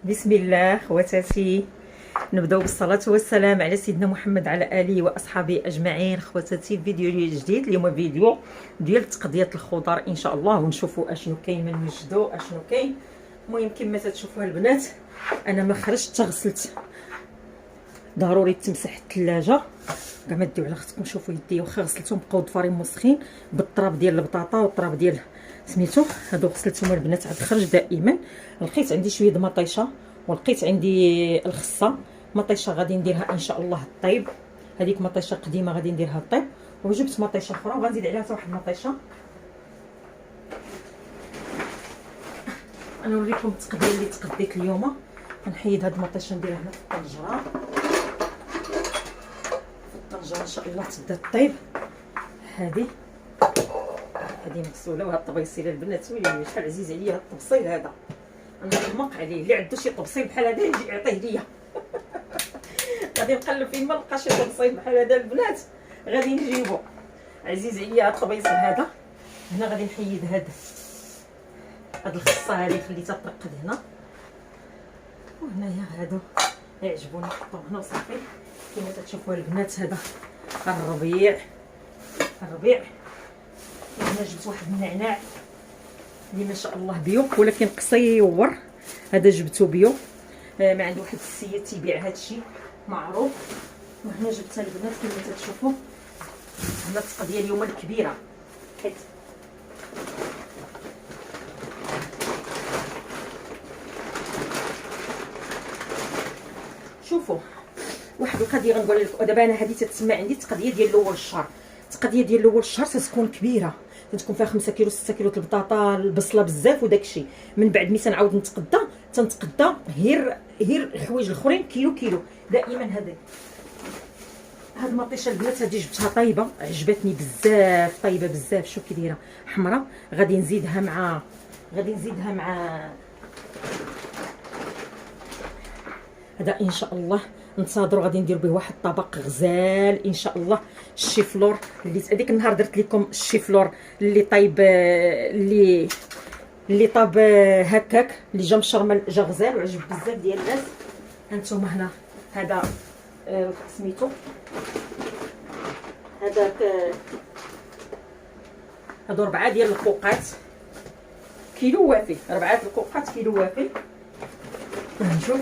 بسم الله خواتاتي، نبداو بالصلاه والسلام على سيدنا محمد على اله واصحابه اجمعين. خواتاتي فيديو جديد اليوم، فيديو ديال تقضيه الخضر ان شاء الله، ونشوفوا اشنو كاين من نجدو اشنو كاين. المهم كما تشوفوا البنات، انا ما خرجت غسلت، ضروري تمسح الثلاجه كاع ما ديو على اختكم. شوفوا يدي واخا غسلتهم بقاو ضفارين مسخين بالطراب ديال البطاطا والطراب ديال سميتو، هادو غسلتهم البنات عاد خرج دائما. لقيت عندي شويه د مطيشه ولقيت عندي الخصه مطيشه غادي نديرها ان شاء الله الطيب. هذيك مطيشه قديمه غادي نديرها الطيب، وجبت مطيشه اخرى وغنزيد عليها حتى واحد المطيشه. انا نوريكم التقديه اللي تقديت اليوم. غنحيد هاد المطيشه نديرها هنا في الطنجره، ان شاء الله تبدا الطيب. هذه مغسوله، وهاد الطبيصيل البنات ويلي شحال عزيز عليا هاد الطبسيل هذا، انا نحماق عليه. اللي عنده شي طبسيل بحال هذا يجي يعطيه ليا. غادي نقلب فين ما نلقى شي طبسيل بحال هذا البنات غادي نجيبو. عزيز عليا هاد الطبيصيل هذا. هنا غادي نحيد هاد الخصه هذه خليتها ترقد هنا، وهنايا هادو يعجبوني نحطهم هنا وصافي. كما تشوفوا البنات هذا الربيع. هنا جبت واحد النعناع اللي ما شاء الله بيو، ولكن قصيور. هذا جبته بيو، ما عنده واحد السيد تيبيع هذا الشيء معروف. وهنا جبت البنات كما تشوفوا. هنا التقضيه اليوم الكبيره، حيت شوفوا واحد القضيه غنقول لكم دابا. انا هذه تتسمى عندي التقضيه ديال الاول الشهر. التقضيه ديال الاول الشهر تتكون كبيره، تكون فيها 5 كيلو 6 كيلو البطاطا، البصله بزاف وداك الشيء. من بعد ملي تنعاود تنتقدى غير الحوايج الاخرين كيلو دائما. هاد المطيشه البنات هذه جبتها طايبه، عجبتني بزاف، طايبه بزاف. شوف كي دايره حمراء. غادي نزيدها مع هذا ان شاء الله. ننتظروا غادي ندير به واحد الطبق غزال ان شاء الله. الشيفلور اللي هذيك النهار درت لكم الشيفلور اللي طايب، اللي طاب هكاك، اللي جا مشرمل جا غزال وعجب بزاف ديال الناس. هانتوما هنا هذا سميتو هذاك، هادو 4 ديال الكوقات كيلو وافي. 4 الكوقات كيلو وافي. نشوف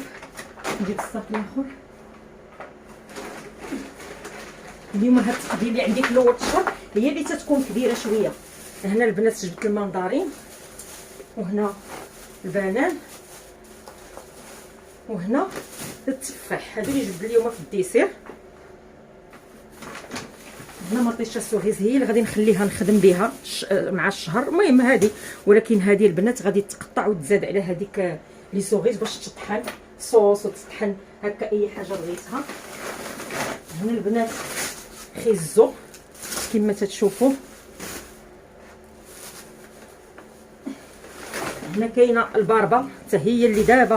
نجيب الصاف الاخر. اليوم هاد التقضيه اللي عندي في الاول الشهر هي اللي تتكون كبيره شويه. هنا البنات جبت المندارين، وهنا البنان، وهنا التفاح. هادو اللي جبت اليوم في الديسير. هنا مطيشه سوغيز هي اللي غادي نخليها نخدم بها مع الشهر. المهم هذه، ولكن هذه البنات غادي تقطع وتزاد على هذيك لي سوغيز باش تطحن صوص وتطحن هكا اي حاجه بغيتها. هنا البنات خيزو كما تشوفوا. هنا كاينه الباربه حتى هي اللي دابا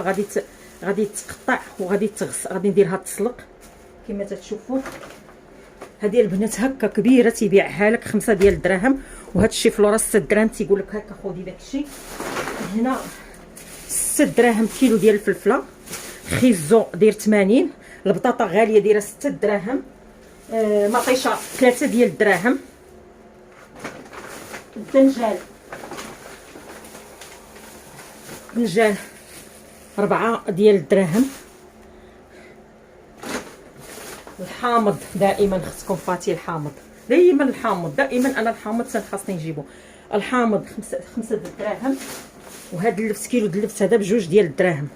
غادي تقطع وغادي تغسل، غادي نديرها تسلق كما تشوفوا. هذه البنات هكا كبيره تيبيعها لك 5 ديال الدراهم، وهذا الشي فلورا 6 دراهم. تيقول لك هكا خذي داكشي. هنا 6 دراهم كيلو ديال الفلفله. خيزو داير 80. البطاطا غاليه دايره 6 دراهم. مطيشه 3 ديال الدراهم. الدنجال 4 ديال الدراهم. الحامض دائما خصكم فاتي الحامض، دائما انا الحامض خاصني نجيبو. الحامض 5 دراهم. وهذا اللفت كيلو اللفت هذا ب2 ديال الدراهم.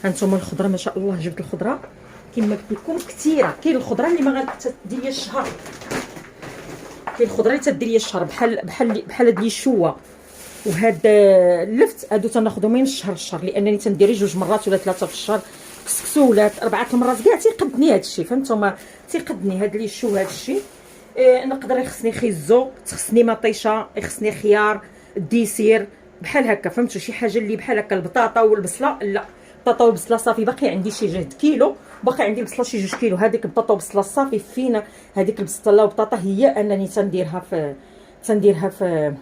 هانتوما الخضره ما شاء الله جبت الخضره كما قلت لكم كثيره. كاين الخضره اللي ما غتدير ليا الشهر، كاين الخضره اللي تدير ليا الشهر بحال هاد لي الشوه وهاد اللفت. هادو تناخذو من الشهر لانني تنديري 2 مرات ولا 3 في الشهر. كسكسو ولا 4 المرات كاع تيقدني هادشي، فهمتوما؟ تيقدني هاد لي الشو هادشي. نقدر يخصني خيزو، تخصني مطيشه، يخصني خيار، الديسير بحال هكا، فهمتوا؟ شي حاجه اللي بحال هكا. البطاطا والبصله لا، البطاطا والبصله صافي باقي عندي شي 1 كيلو، باقي عندي البصله شي 2 كيلو. هذيك البطاطا والبصله صافي فينا. هذيك البصله والبطاطا هي انني تنديرها في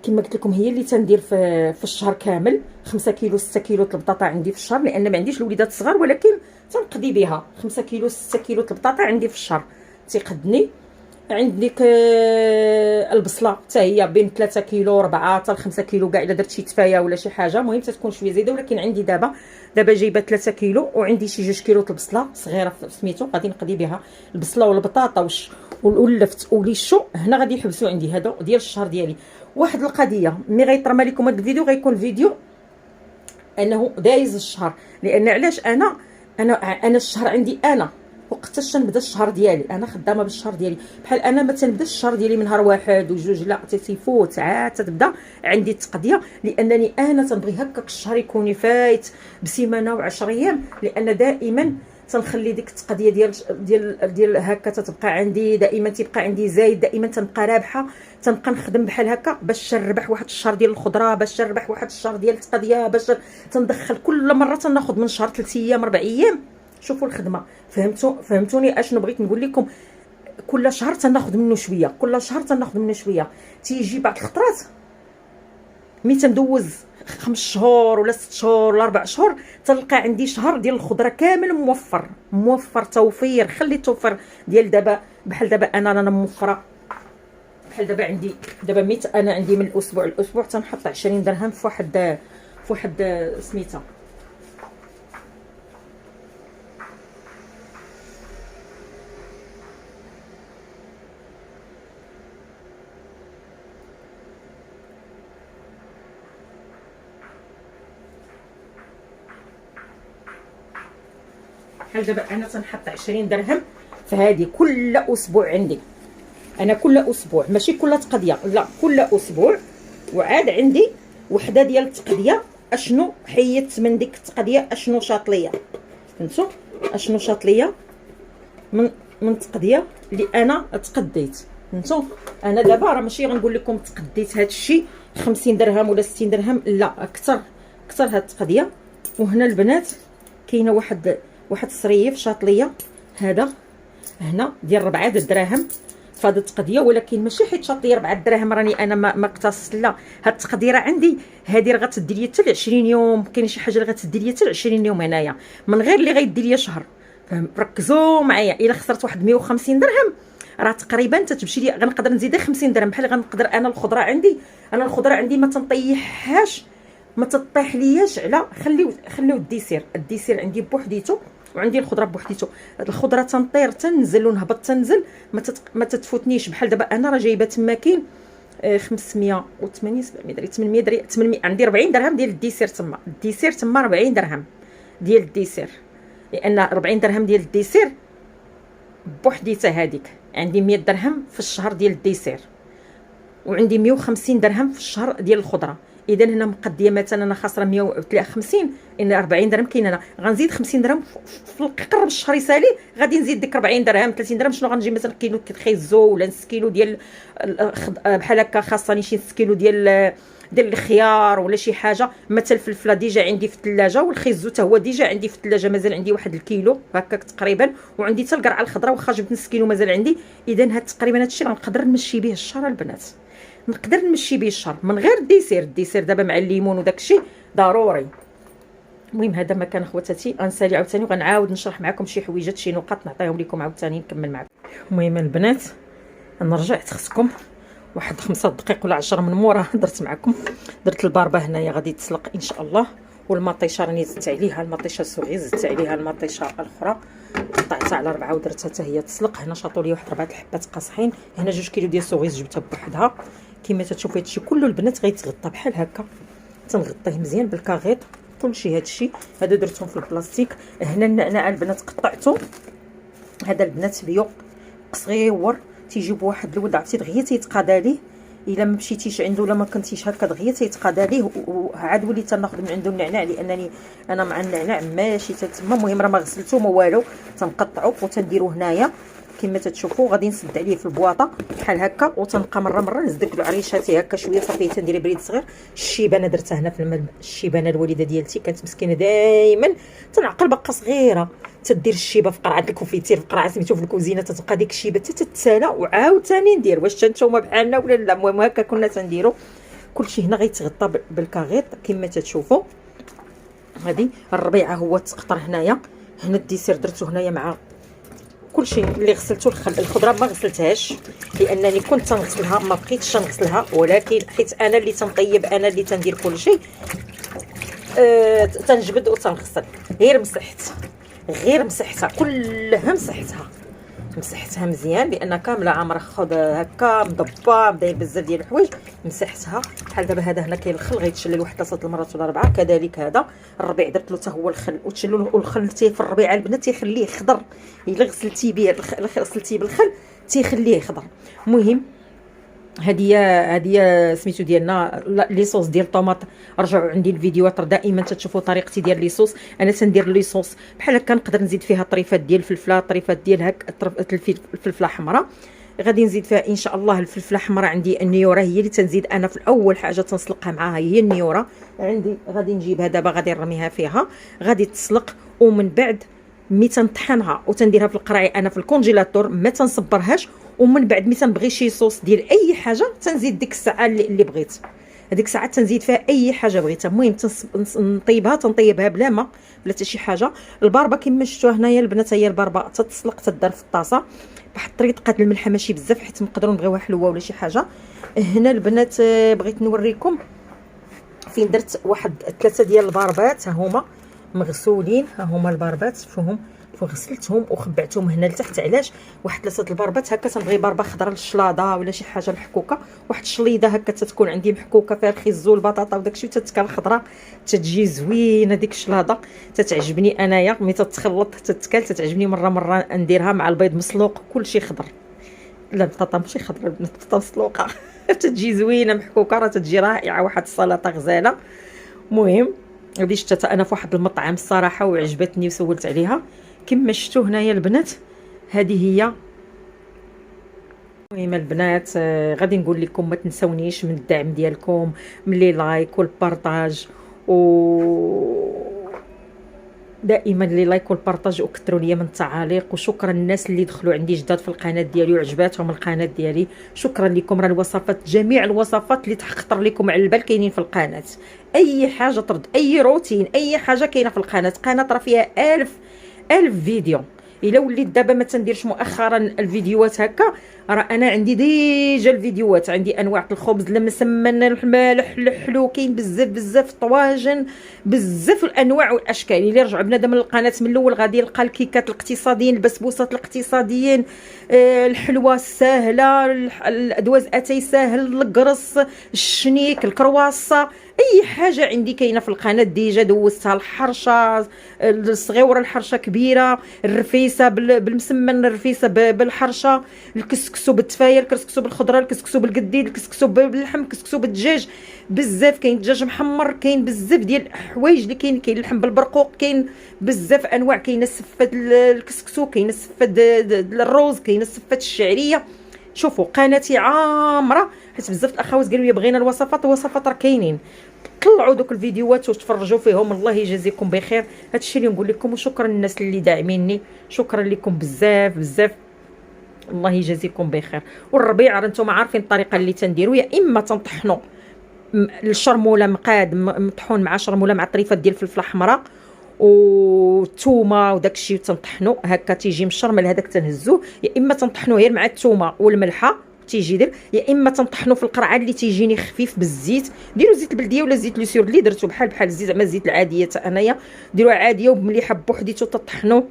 كما قلت لكم هي اللي تندير في الشهر كامل. 5 كيلو 6 كيلو البطاطا عندي في الشهر، لان ما عنديش الوليدات صغار، ولكن تنقضي بها. 5 كيلو 6 كيلو البطاطا عندي في الشهر تيقدني. عندك البصله حتى هي بين 3 كيلو 4 حتى 5 كيلو كاع الا درت شي تفايه ولا شي حاجه، المهم تكون شويه زايده. ولكن عندي دابا جايبه 3 كيلو، وعندي شي 2 كيلو البصله صغيره سميتو، غادي نقضي بها البصله والبطاطا واللفت وليشو. هنا غادي يحبسوا عندي هذا ديال الشهر ديالي. واحد القضيه ملي غيطرم لكم هذا الفيديو غيكون فيديو انه دايز الشهر، لان علاش انا الشهر عندي انا وقتاش تنبدا الشهر ديالي. انا خدامه بالشهر ديالي، بحال انا ما تنبداش الشهر ديالي من نهار 1 و2، لا تيفوت عاد تتبدا عندي التقضيه، لانني انا تنبغي هكاك الشهر يكون فايت بسيمانه و10 ايام، لان دائما تنخلي ديك التقضيه ديال هكا تتبقى عندي دائما، تيبقى عندي زايد دائما، تنبقى رابحه، تنبقى نخدم بحال هكا باش نربح واحد الشهر ديال الخضره، باش نربح واحد الشهر ديال التقضيه، باش تندخل كل مره تناخذ من شهر 3 ايام 4 ايام. شوفوا الخدمه، فهمتوني اشنو بغيت نقول لكم؟ كل شهر تناخذ منه شويه، كل شهر تناخذ منه شويه. تيجي بعض الخطرات ملي تندوز 5 شهور ولا 6 شهور ولا 4 شهور تلقى عندي شهر ديال الخضره كامل موفر توفير. خلي التوفير ديال دابا، بحال دابا انا موفره، بحال دابا عندي دابا انا عندي من الاسبوع تنحط 20 درهم في واحد سميتها بحال دابا انا تنحط 20 درهم فهذه كل اسبوع عندي. انا كل اسبوع ماشي كل تقضيه، لا كل اسبوع. وعاد عندي وحده ديال التقضيه. اشنو حيدت من ديك التقضيه؟ اشنو شاط ليا؟ فهمتوا اشنو شاط ليا من التقضيه اللي انا تقديت؟ فهمتوا؟ انا دابا راه ماشي غنقول لكم تقديت هذا الشيء 50 درهم ولا 60 درهم، لا اكثر هاد التقضيه. وهنا البنات كاينه واحد الصريف شاط ليا، هذا هنا ديال 4 دراهم فهاد التقضيه، ولكن ماشي حيت شاط ليا 4 دراهم راني انا ما اقتصت، لا هاد التقضيه راه عندي هذه راه غتدي ليا حتى 20 يوم. كاين شي حاجه اللي غتدي ليا حتى 20 يوم هنايا من غير اللي غيدي ليا شهر. ركزوا معايا، الا خسرت واحد 150 درهم راه تقريبا تتمشي لي، غنقدر نزيد 50 درهم. بحال غنقدر انا الخضره عندي ما تنطيحهاش، ما تطيح لياش على خليو الديسير عندي بوحديتو، وعندي الخضره بوحديتو. هاد الخضره تنطير تنزل ونهبط تنزل، ما تتفوتنيش. بحال دابا انا راه جايبه تما كاين 580 700 درهم 800 عندي 40 درهم ديال الديسير تما. الديسير تما 40 درهم ديال الديسير، لان 40 درهم ديال الديسير بوحديتها هذيك. عندي 100 درهم في الشهر ديال الديسير، وعندي 150 درهم في الشهر ديال الخضره. اذا هنا مقديه مثلا انا خاسره 150، ان 40 درهم كاين هنا، غنزيد 50 درهم في قرب الشهر يسالي، غادي نزيد ديك 40 درهم 30 درهم. شنو غنجي مثلا كيلو خيزو ولا نص كيلو ديال بحال هكا، خاصني شي نص كيلو ديال الخيار ولا شي حاجه. مثلا الفلفله ديجا عندي في الثلاجه، والخيزو حتى هو ديجا عندي في الثلاجه، مازال عندي واحد الكيلو هكاك تقريبا. وعندي حتى القرعه الخضراء واخا جبت نص كيلو مازال عندي. اذا هاد تقريبا هادشي غنقدر نمشي به الشهر البنات، نقدر نمشي به الشهر من غير الديسير دابا مع الليمون وداك الشيء ضروري. المهم هذا ما كان اخواتاتي، غنسالي عاوتاني وغنعاود نشرح معكم شي حويجات شي نقاط نعطيهم لكم عاوتاني نكمل معكم. المهم البنات انا رجعت خصكم واحد 5 دقائق ولا 10 من مورا درت معكم. درت الباربه هنايا غادي تسلق ان شاء الله، والمطيشه راني زدت عليها المطيشه السوغي، زدت عليها المطيشه الاخرى قطعتها على 4 ودرتها حتى هي تسلق. هنا شاطوا لي واحد 4 الحبات قاصحين. هنا 2 كيلو ديال السوغيز جبتها بوحدها. كما تشوفوا هادشي كله البنات غيتغطى بحال هكا، تنغطيه مزيان بالكاغيط كلشي. هادشي هذا درتهم في البلاستيك. هنا النعناع البنات قطعته، هذا البنات بيو صغيور تيجيب واحد الولد عرفتي دغيا تيتقادا ليه. الا ما مشيتيش عنده ولا ما كنتيش هكا دغيا تيتقادا ليه. وعاد وليت ناخذ من عنده النعناع، لانني انا مع النعناع ماشي تما. المهم راه ما غسلته ما والو، تنقطعو وتنديرو هنايا كما تتشوفوا. غادي نسد عليه في البواطه بحال هكا، وتنبقى مره نزدك له عريشاتي هكا شويه صافي. تنديري بريد صغير. الشيبانه درتها هنا في الماء. الشيبانه الوالده ديالتي كانت مسكينه دائما تنعقل باقا صغيره تدير الشيبه في قرعه الكوفيتير، في قرعه سميتو في الكوزينه، تتبقى ديك الشيبه تتسالى وعاوتاني ندير. واش نتوما بحالنا ولا لا؟ المهم هكا كنا تنديرو كلشي هنا غيتغطى بالكاغيط كما تتشوفوا. هذه الربيعه هو التقطر هنايا، هنا الديسير درتو هنايا مع كلشي اللي غسلته. الخضره ما غسلتهاش لانني كنت تنغسلها، ما بقيتش تنغسلها، ولكن حيت انا اللي تنطيب، انا اللي تندير كلشي، تنجبد وتنغسل. غير مسحتها كلها، مسحتها مزيان لان كامله عامره خض هكا مضبه داير بزاف ديال الحوايج. مسحتها بحال دابا هذا هنا كاين الخل غيتشلل واحد 3 المرات ولا 4. كذلك هذا الربيع درت له حتى هو الخل، وتشللوه. والخل في الربيع البنات تيخليه خضر، الا غسلتي به غسلتيه بالخل تيخليه خضر. المهم هذه سميتو ديالنا لي صوص ديال الطوماط. رجعوا عندي الفيديوهات دائما تتشوفوا طريقتي ديال لي صوص. انا تندير لي صوص بحال هكا، نقدر نزيد فيها طريفات ديال الفلفله، طريفات ديال هك الفلفله حمراء. غادي نزيد فيها ان شاء الله الفلفله حمراء. عندي النيوره هي اللي تنزيد انا في الاول حاجه تنسلقها معاها، هي النيوره عندي. غادي نجيبها دابا، غادي نرميها فيها، غادي تسلق، ومن بعد مي تنطحنها وتنديرها في القراعي انا في الكونجيلاتور، ما تنصبرهاش. ومن بعد مي تنبغي شي صوص ديال اي حاجه تنزيد ديك الساعه اللي بغيت، هذيك الساعه تنزيد فيها اي حاجه بغيتها. المهم تنطيبها بلا ما بلا حتى شي حاجه. الباربه كما شفتوا هنايا البنات، هي الباربه تتسلق تدار في الطاسه بواحد الطريقه الملحه ماشي بزاف، حيت نقدروا نبغيوها حلوه ولا شي حاجه. هنا البنات بغيت نوريكم فين درت واحد 3 ديال الباربات، ها هما مغسولين، ها هما الباربات شوفوهم، غسلتهم وخبعتهم هنا لتحت. علاش؟ واحد 3 الباربات هكا تنبغي باربه خضراء للشلاضه ولا شي حاجه محكوكه، واحد الشليضه هكا تتكون عندي محكوكه فيها الخيزو والبطاطا وداكشي، وتتكال خضراء تتجي زوينه ديك الشلاضه، تتعجبني انايا. ملي تتخلط تتكال تتعجبني. مره نديرها مع البيض مسلوق، كلشي خضر. لا البطاطا ماشي خضراء البنات، البطاطا مسلوقه تتجي زوينه محكوكه، راه تتجي رائعه، واحد السلطه غزاله. المهم هذه شفتها انا في واحد المطعم الصراحه وعجبتني وسولت عليها كما شفتوا هنايا البنات. هذه هي. المهم البنات غادي نقول لكم ما تنسونيش من الدعم ديالكم، من لي لايك والبارطاج، و دائما لي لايك والبارطاج، وكثروا لي من التعاليق. وشكرا للناس اللي دخلوا عندي جداد في القناه ديالي وعجباتهم القناه ديالي، شكرا لكم. راه الوصفات جميع الوصفات اللي تخطر لكم على البال كاينين في القناه. اي حاجه ترد، اي روتين، اي حاجه كاينه في القناه راه فيها 1000 فيديو. الا وليت دابا ما تنديرش مؤخرا الفيديوهات هكا، راه انا عندي ديجا الفيديوهات، عندي انواع الخبز المسمن، المالح، الحلو، كاين بزاف طواجن، بزاف الانواع والاشكال. اللي رجع بنادم للقناه من الاول غادي يلقى الكيكات الاقتصاديين، البسبوسات الاقتصاديين، الحلوى الساهله، الادواز اتاي ساهل، القرص، الشنيك، الكرواسه، اي حاجه عندي كاينه في القناه ديجا دوزتها. الحرشه الصغيره، الحرشه كبيره، الرفيسه بالمسمن، الرفيسه بالحرشه، الكسكسو بالتفايه، الكسكسو بالخضره، الكسكسو بالقديد، الكسكسو باللحم، الكسكسو بالدجاج، بزاف كاين دجاج محمر، كاين بزاف ديال الحوايج اللي كاين اللحم بالبرقوق، كاين بزاف انواع، كاينه السفه الكسكسو، كاينه السفه الروز، كاينه السفه الشعريه. شوفوا قناتي عامره، حيت بزاف الاخوات قالوا لي بغينا الوصفات راه كاينين. طلعوا دوك الفيديوهات وتفرجوا فيهم، الله يجازيكم بخير. هادشي اللي نقول لكم، وشكرا للناس اللي داعميني، شكرا لكم بزاف، الله يجازيكم بخير. والربيع انتم عارفين الطريقه اللي تنديروا، يا اما تنطحنوا الشرموله مقاد مطحون مع شرموله مع طريفات ديال الفلفله حمراء والثومه وداك الشيء، وتنطحنوا هكا تيجي مشرمل هذاك تنهزوه، يا اما تنطحنوا غير مع الثومه والملحه تيجي دير، يا اما تنطحنوا في القرعه اللي تيجيني خفيف بالزيت. ديروا زيت البلديه ولا زيت لوسيور اللي درتو بحال الزيت، زعما الزيت العاديه حتى انايا ديروها عاديه وبمليحه بوحديتو، تطحنوه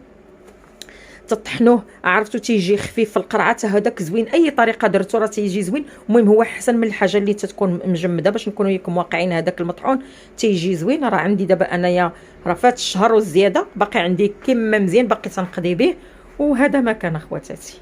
عرفتوا تيجي خفيف في القرعه، حتى هذاك زوين. اي طريقه درتو راه تيجي زوين. المهم هو احسن من الحاجه اللي تتكون مجمده، باش نكونوا لكم واقعين. هذاك المطحون تيجي زوين. راه عندي دابا انايا راه فات الشهر والزياده، باقي عندي كما مزيان، باقي تنقضي به. وهذا ما كان اخواتاتي.